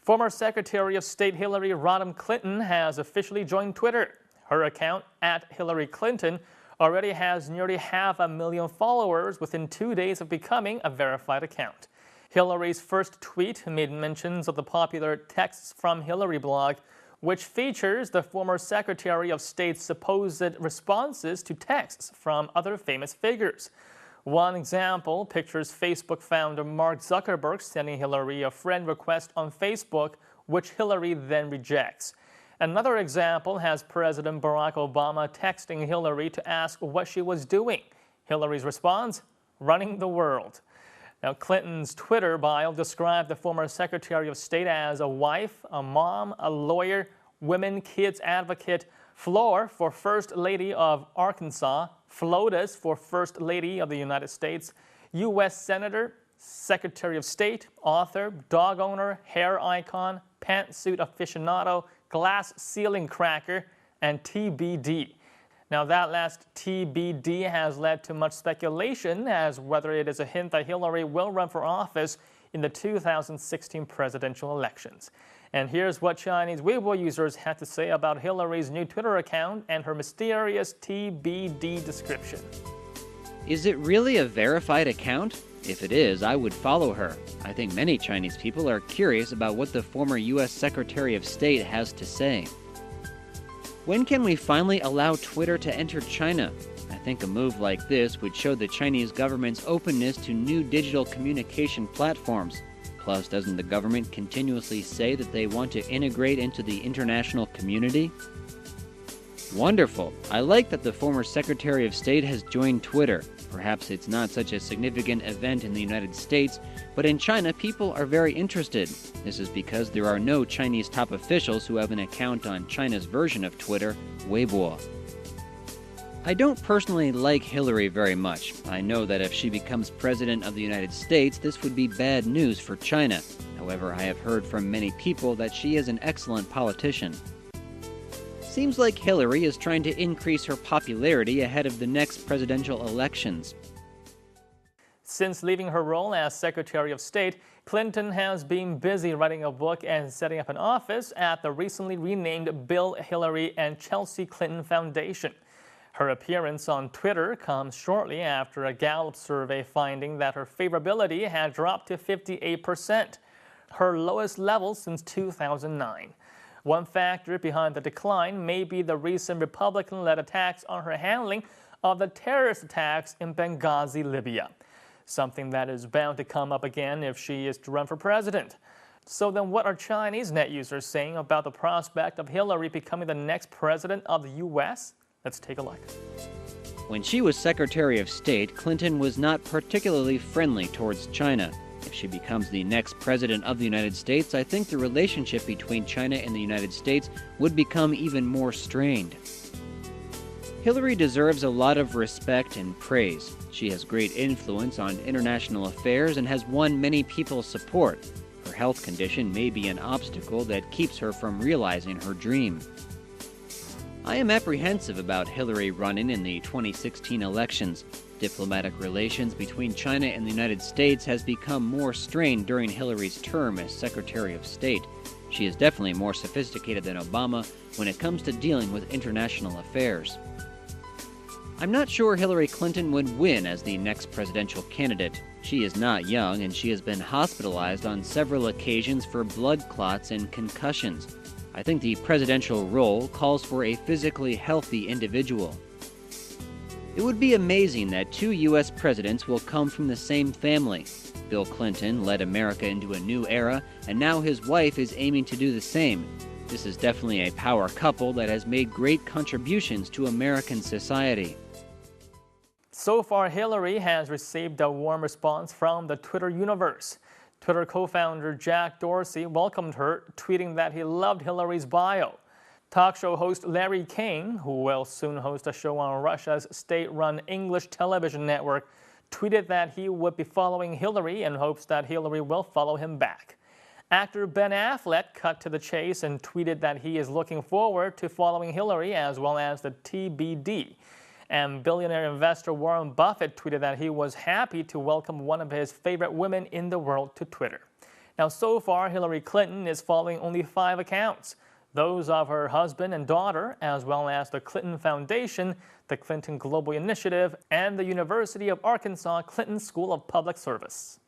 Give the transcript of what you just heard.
Former Secretary of State Hillary Rodham Clinton has officially joined Twitter. Her account, @HillaryClinton, already has nearly 500,000 followers within 2 days of becoming a verified account. Hillary's first tweet made mentions of the popular Texts from Hillary blog, which features the former Secretary of State's supposed responses to texts from other famous figures. One example pictures Facebook founder Mark Zuckerberg sending Hillary a friend request on Facebook, which Hillary then rejects. Another example has President Barack Obama texting Hillary to ask what she was doing. Hillary's response, running the world. Now, Clinton's Twitter bio described the former Secretary of State as a wife, a mom, a lawyer, women, kids advocate, Flor for First Lady of Arkansas, FLOTUS for First Lady of the United States, U.S. Senator, Secretary of State, author, dog owner, hair icon, pantsuit aficionado, glass ceiling cracker, and TBD. Now, that last TBD has led to much speculation as whether it is a hint that Hillary will run for office in the 2016 presidential elections. And here's what Chinese Weibo users had to say about Hillary's new Twitter account and her mysterious TBD description. Is it really a verified account? If it is, I would follow her. I think many Chinese people are curious about what the former U.S. Secretary of State has to say. When can we finally allow Twitter to enter China? I think a move like this would show the Chinese government's openness to new digital communication platforms. Plus, doesn't the government continuously say that they want to integrate into the international community? Wonderful. I like that the former Secretary of State has joined Twitter. Perhaps it's not such a significant event in the United States, but in China, people are very interested. This is because there are no Chinese top officials who have an account on China's version of Twitter, Weibo. I don't personally like Hillary very much. I know that if she becomes President of the United States, this would be bad news for China. However, I have heard from many people that she is an excellent politician. Seems like Hillary is trying to increase her popularity ahead of the next presidential elections. Since leaving her role as Secretary of State, Clinton has been busy writing a book and setting up an office at the recently renamed Bill, Hillary, and Chelsea Clinton Foundation. Her appearance on Twitter comes shortly after a Gallup survey finding that her favorability had dropped to 58%, her lowest level since 2009. One factor behind the decline may be the recent Republican-led attacks on her handling of the terrorist attacks in Benghazi, Libya, something that is bound to come up again if she is to run for president. So then what are Chinese net users saying about the prospect of Hillary becoming the next president of the U.S.? Let's take a look. When she was Secretary of State, Clinton was not particularly friendly towards China. If she becomes the next president of the United States, I think the relationship between China and the United States would become even more strained. Hillary deserves a lot of respect and praise. She has great influence on international affairs and has won many people's support. Her health condition may be an obstacle that keeps her from realizing her dream. I am apprehensive about Hillary running in the 2016 elections. Diplomatic relations between China and the United States has become more strained during Hillary's term as Secretary of State. She is definitely more sophisticated than Obama when it comes to dealing with international affairs. I'm not sure Hillary Clinton would win as the next presidential candidate. She is not young and she has been hospitalized on several occasions for blood clots and concussions. I think the presidential role calls for a physically healthy individual. It would be amazing that 2 U.S. presidents will come from the same family. Bill Clinton led America into a new era, and now his wife is aiming to do the same. This is definitely a power couple that has made great contributions to American society. So far, Hillary has received a warm response from the Twitter universe. Twitter co-founder Jack Dorsey welcomed her, tweeting that he loved Hillary's bio. Talk show host Larry King, who will soon host a show on Russia's state-run English television network, tweeted that he would be following Hillary and hopes that Hillary will follow him back. Actor Ben Affleck cut to the chase and tweeted that he is looking forward to following Hillary as well as the TBD. And billionaire investor Warren Buffett tweeted that he was happy to welcome one of his favorite women in the world to Twitter. Now, so far, Hillary Clinton is following only 5 accounts. Those of her husband and daughter, as well as the Clinton Foundation, the Clinton Global Initiative, and the University of Arkansas Clinton School of Public Service.